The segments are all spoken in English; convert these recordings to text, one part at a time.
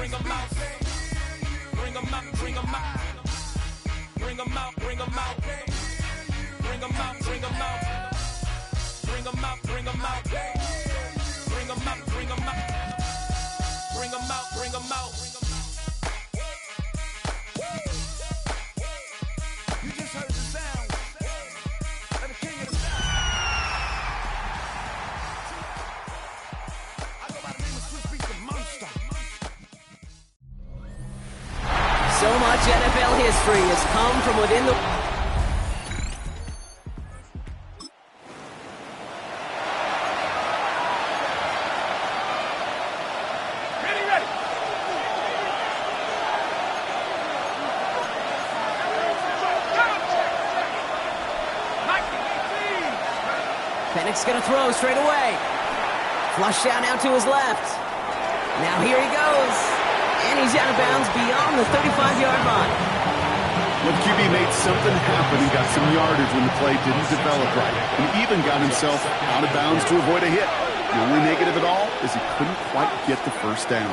bring 'em out. Bring 'em out, bring 'em out. Bring 'em out, bring 'em out. Bring 'em out, bring 'em out. Bring 'em out, bring 'em out. Bring 'em out, bring 'em out. Bring 'em out, bring 'em out. You just heard the sound of the king of the sound. I go by the name of Swiss Beats the Monster. So much NFL history has come from within the... Penix gonna throw straight away. Flush down now to his left. Now here he goes. And he's out of bounds beyond the 35-yard line. The QB made something happen and got some yardage when the play didn't develop right. And even got himself out of bounds to avoid a hit. The only negative at all is he couldn't quite get the first down.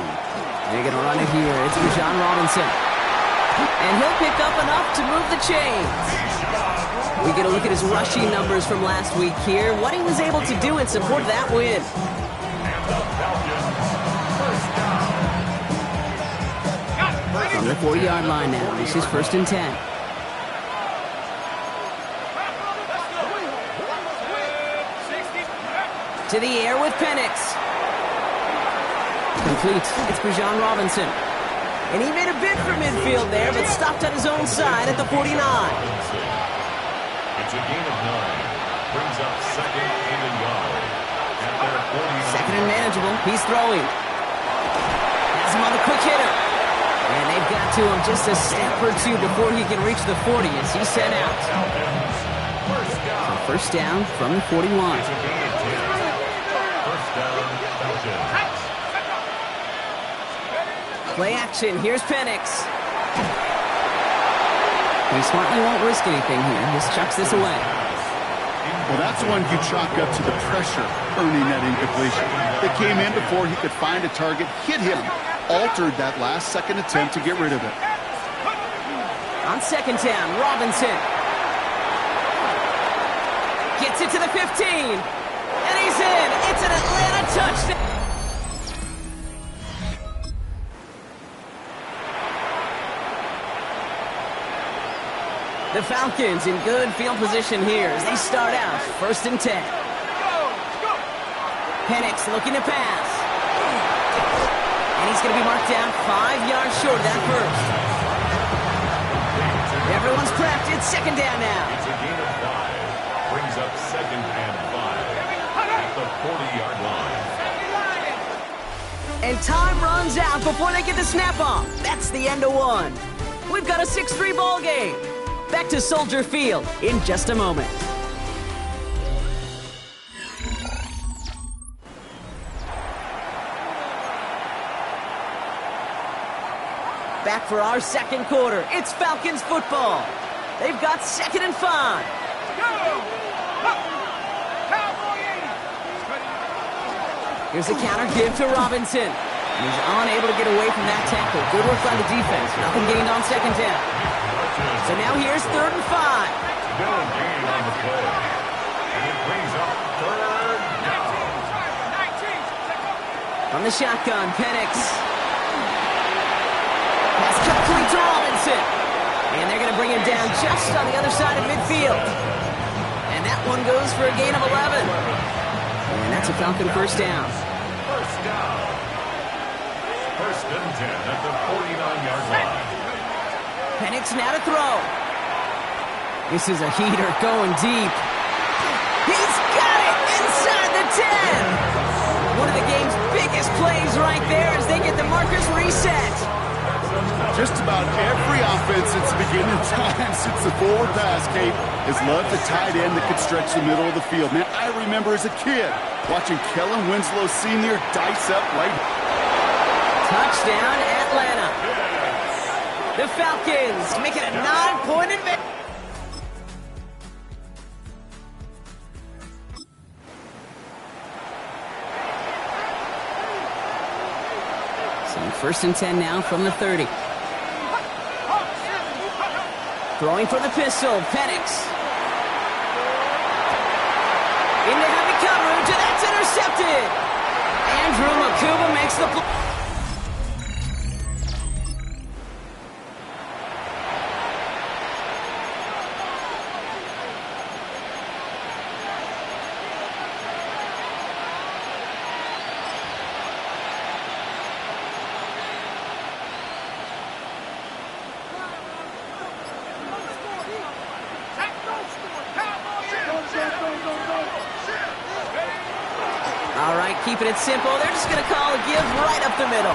They're gonna run it here. It's John Robinson. And he'll pick up enough to move the chains. We get a look at his rushing numbers from last week here. What he was able to do in support of that win. From the 40-yard line now. This is 1st and 10. To the air with Penix. Complete. It's for John Robinson. And he made a bid for midfield there, but stopped on his own side at the 49. It's a gain of 9. Brings up 2nd and a yard. At their 49. Second and manageable. He's throwing. Has him on the quick hitter. And they've got to him just a step or two before he can reach the 40 as he's sent out. So first down from the 41. It's a gain of 10. First down, Falcons. Play action. Here's Penix. He smartly won't risk anything here. Just chucks this away. Well, that's one you chalk up to the pressure earning that incompletion. It came in before he could find a target, hit him, altered that last-second attempt to get rid of it. On second down, Robinson. Gets it to the 15. And he's in. It's an Atlanta touchdown. The Falcons in good field position here as they start out 1st and 10. Penix looking to pass. And he's going to be marked down 5 yards short of that first. Everyone's prepped. It's 2nd down now. It's a gain of 5. Brings up 2nd and 5 at the 40-yard line. And time runs out before they get the snap off. That's the end of one. We've got a 6-3 ball game. Back to Soldier Field in just a moment. Back for our second quarter. It's Falcons football. They've got 2nd and 5. Here's a counter give to Robinson. And he's unable to get away from that tackle. Good work on the defense. Nothing gained on 2nd down. So now here's 3rd and 5. No gain on the play. And it brings up 3rd down. From the shotgun, Penix. Pass complete to Robinson. And they're going to bring him down just on the other side of midfield. And that one goes for a gain of 11. And that's a Falcon first down. First down. 1st and 10 at the 49-yard line. Penix now to throw. This is a heater going deep. He's got it inside the 10. One of the game's biggest plays right there as they get the markers reset. Just about every offense since the beginning of time, since the forward pass, Kate, has loved the tight end that could stretch the middle of the field. Man, I remember as a kid watching Kellen Winslow Sr. dice up right. Touchdown, Atlanta. The Falcons make it a 9-point advantage. First and 10 now from the 30. Throwing for the pistol, Penix. Into heavy coverage, and that's intercepted. Andrew Makuba makes the play. All right, keeping it simple. They're just going to call a give right up the middle.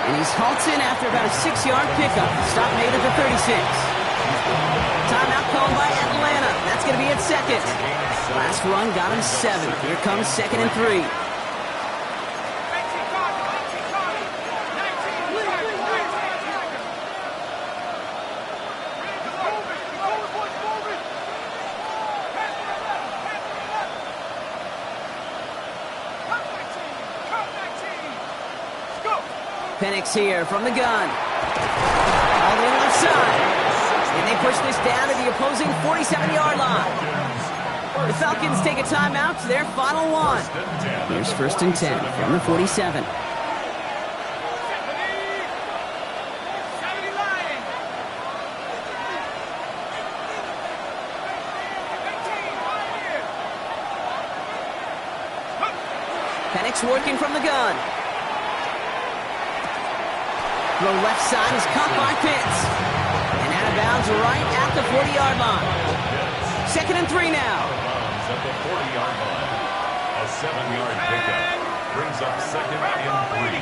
And he's halted after about a 6-yard pickup. Stop made at the 36. Timeout called by Atlanta. That's going to be at second. Last run got him 7. Here comes 2nd and 3. Penix here from the gun. All the way left side. And they push this down to the opposing 47-yard line. The Falcons take a timeout to their final one. Here's 1st and 10 from the 47. Penix working from the gun. The left side is caught by Pitts. And out of bounds right at the 40-yard line. 2nd and 3 now. At the 40-yard line. A 7-yard pickup brings up 2nd and 3.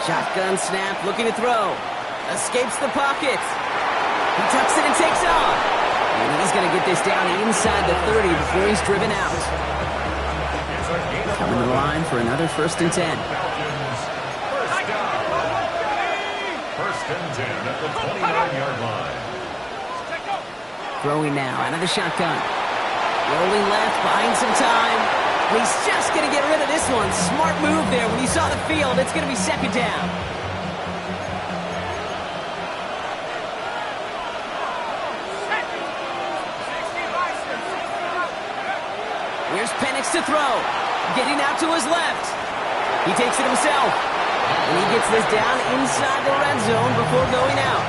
Shotgun snap, looking to throw. Escapes the pocket. He tucks it and takes off. And he's going to get this down inside the 30 before he's driven out. Coming to the line for another 1st and 10. First and 10 at the 29-yard line. Throwing now out of the shotgun. Rolling left, buying some time. He's just going to get rid of this one. Smart move there. When you saw the field, it's going to be 2nd down. Here's Penix to throw. Getting out to his left. He takes it himself. And he gets this down inside the red zone before going out.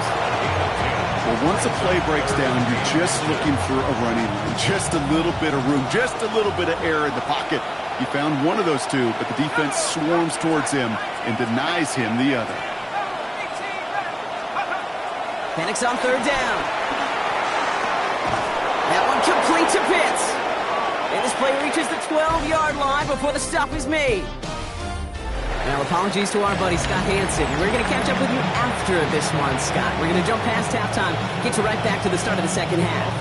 Well, once a play breaks down, you're just looking for a running room. Just a little bit of room, just a little bit of air in the pocket. He found one of those two, but the defense swarms towards him and denies him the other. Penix on 3rd down. That one complete to Pitts. And this play reaches the 12-yard line before the stop is made. Now, apologies to our buddy Scott Hansen. We're going to catch up with you after this one, Scott. We're going to jump past halftime, get you right back to the start of the 2nd half.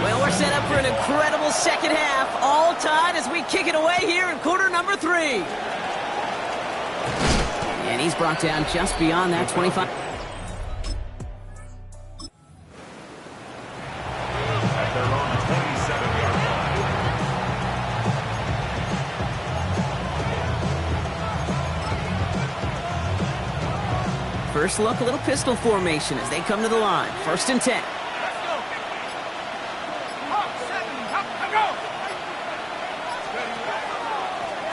Well, we're set up for an incredible 2nd half, all tied as we kick it away here in quarter number 3. And he's brought down just beyond that 25. At their own 27-yard line. First look, a little pistol formation as they come to the line. 1st and 10.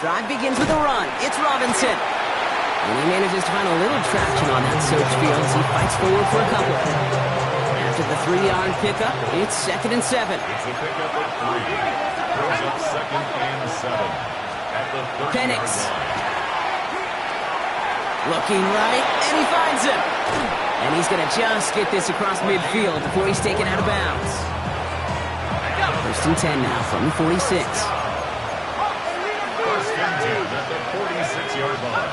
Drive begins with a run. It's Robinson. And he manages to find a little traction on that search field as he fights forward for a couple. After the 3-yard pickup, it's 2nd and 7. It's a pickup of 3. Brings up 2nd and 7. At the 30-yard Penix. line. Looking right, and he finds him. And he's going to just get this across midfield before he's taken out of bounds. 1st and 10 now from the 46. 1st and 10 at the 46-yard line.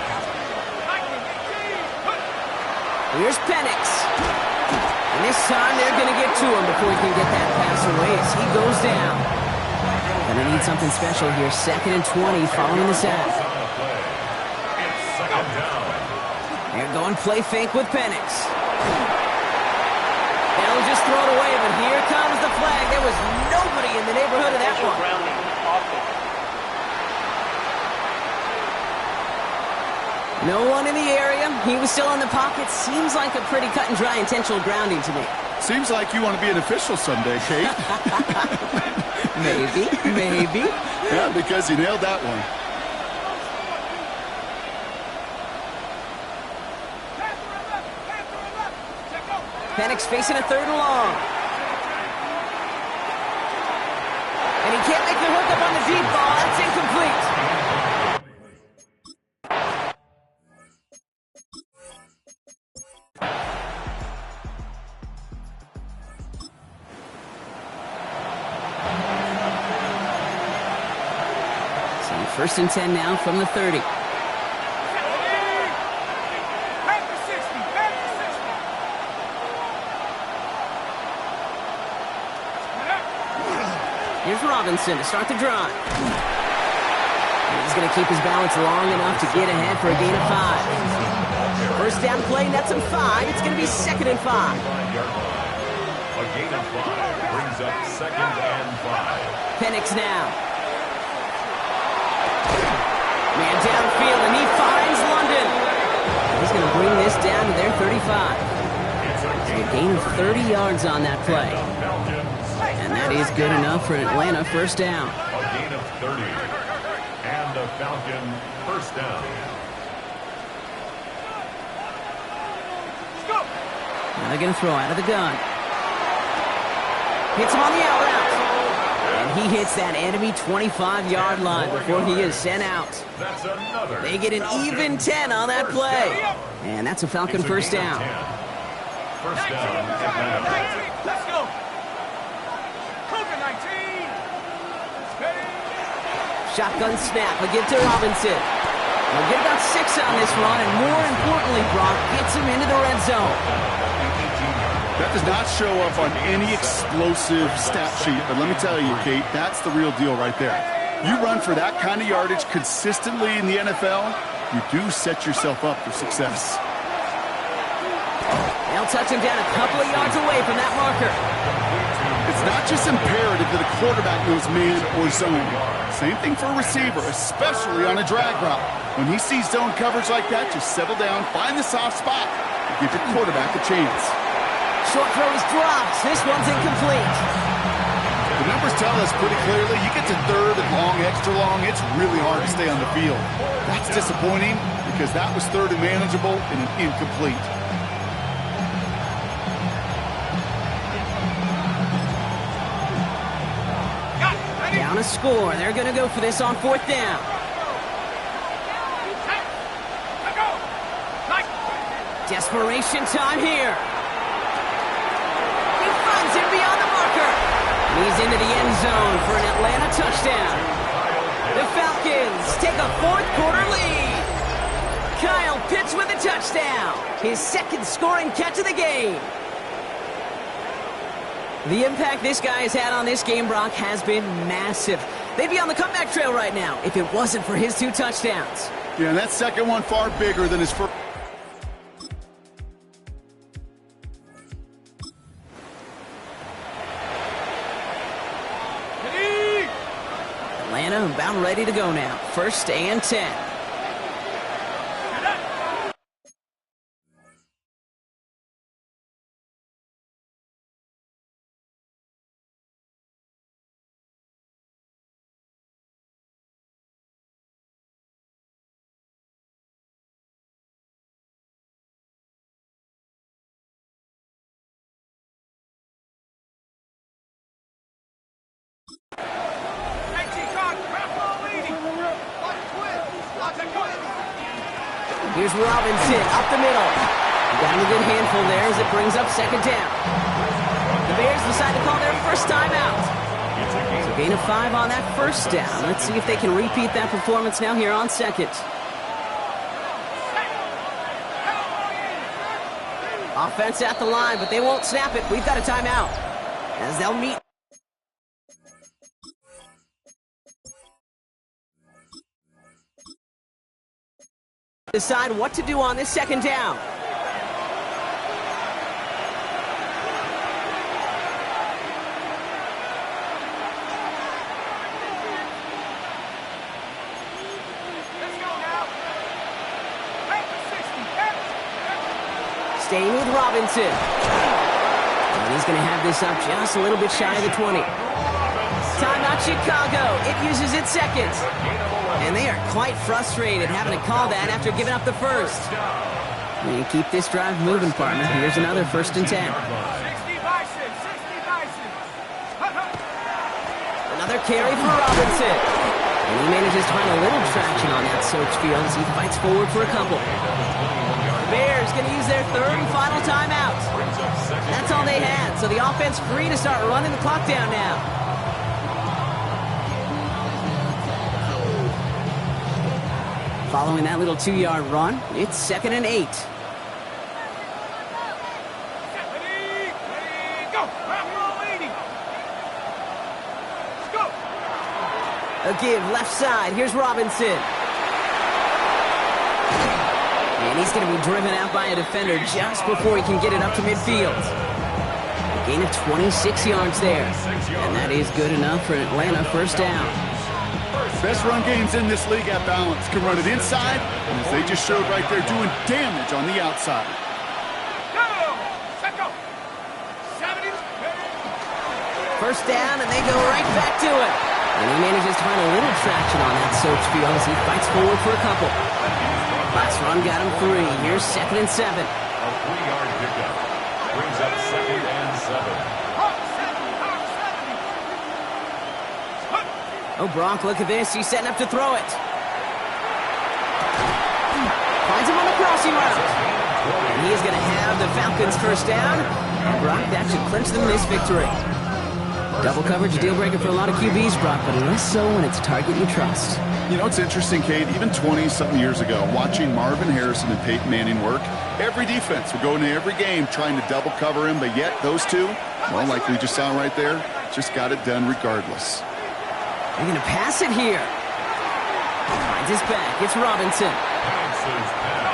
Here's Penix. And this time they're going to get to him before he can get that pass away as he goes down. Going to need something special here. 2nd and 20 following the sack. It's 2nd down. They're going play fake with Penix. They'll just throw it away, but here comes the flag. There was nobody in the neighborhood of that one. No one in the area. He was still in the pocket. Seems like a pretty cut and dry intentional grounding to me. Seems like you want to be an official someday, Kate. Maybe. Yeah, because you nailed that one. Penix facing a 3rd and long. And he can't make the hookup on the deep ball. That's incomplete. So 1st and 10 now from the 30. Here's Robinson to start the drive. He's going to keep his balance long enough to get ahead for a gain of 5. First down play, nets him 5. It's going to be 2nd and 5. A gain of 5 brings up 2nd and 5. Penix now. Man downfield, and he finds London. He's going to bring this down to their 35. So a gain of 30 yards on that play. And that is good enough for Atlanta. First down. A gain of 30. And a Falcon first down. Now they're going to throw out of the gun. Hits him on the out route. And he hits that enemy 25-yard line before he is sent out. That's another. They get an even 10 on that play. And that's a Falcon first down. First down, Atlanta. Let's go. Cougar 19. Shotgun snap. A give to Robinson. They'll get about 6 on this run, and more importantly, Brock gets him into the red zone. That does not show up on any explosive stat sheet, but let me tell you, Kate, that's the real deal right there. You run for that kind of yardage consistently in the NFL, you do set yourself up for success. They'll touch him down a couple of yards away from that marker. It's not just imperative that a quarterback knows man or zone. Same thing for a receiver, especially on a drag route. When he sees zone coverage like that, just settle down, find the soft spot, and give your quarterback a chance. Short throw is dropped. This one's incomplete. The numbers tell us pretty clearly, you get to 3rd and long, extra long, it's really hard to stay on the field. That's disappointing because that was 3rd and manageable and an incomplete. Down a score. They're going to go for this on 4th down. Desperation time here. He finds him beyond the marker. And he's into the end zone for an Atlanta touchdown. The Falcons take a 4th quarter lead. Kyle Pitts with a touchdown. His 2nd scoring catch of the game. The impact this guy has had on this game, Brock, has been massive. They'd be on the comeback trail right now if it wasn't for his 2 touchdowns. Yeah, and that second one far bigger than his first. Atlanta about ready to go now. 1st and 10. Here's Robinson up the middle. Down a good handful there as it brings up 2nd down. The Bears decide to call their first timeout. So gain of 5 on that 1st down. Let's see if they can repeat that performance now here on 2nd. Offense at the line, but they won't snap it. We've got a timeout as they'll meet. Decide what to do on this 2nd down. Let's go now. Hey, Staying with Robinson. And he's going to have this up just a little bit shy of the 20. Timeout Chicago. It uses its seconds. And they are quite frustrated having to call that after giving up the first. You keep this drive moving, partner. Here's another 1st and 10. 60 Bison, 60 Bison. Another carry for Robinson. And he manages to find a little traction on that search field as he fights forward for a couple. The Bears going to use their 3rd and final timeout. That's all they had, so the offense free to start running the clock down now. Following that little 2-yard run, it's 2nd and 8. A give left side. Here's Robinson. And he's going to be driven out by a defender just before he can get it up to midfield. A gain of 26 yards there. And that is good enough for an Atlanta 1st down. Best run games in this league at balance. Can run it inside, and as they just showed right there, doing damage on the outside. First down, and they go right back to it. And he manages to find a little traction on that search field as he fights forward for a couple. Last run got him 3. Here's 2nd and 7. A 3-yard pickup brings up 2nd and 7. Oh, Brock, look at this. He's setting up to throw it. Finds him on the crossing route. And he is going to have the Falcons 1st down. And Brock, that should clinch them this victory. Double coverage, a deal breaker for a lot of QBs, Brock, but less so when it's a target you trust. You know, it's interesting, Kate, even 20-something years ago, watching Marvin Harrison and Peyton Manning work, every defense would go into every game trying to double cover him, but yet those two, well, like we just saw right there, just got it done regardless. They're going to pass it here. Finds his back. It's Robinson.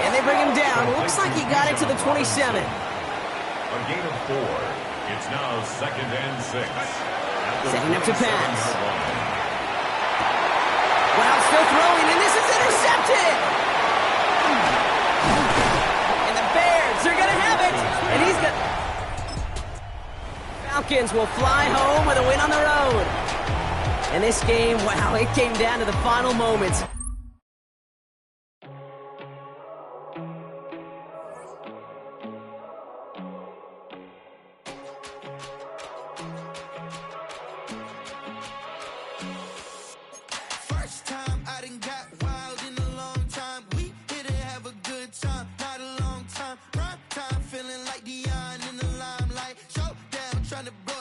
And they bring him down. Looks like he got it to the 27. A gain of 4. It's now 2nd and 6. Setting up to pass. Wow, still throwing, and this is intercepted! And the Bears, they're going to have it! And he's got... Falcons will fly home with a win on the road. And this game, wow, it came down to the final moments.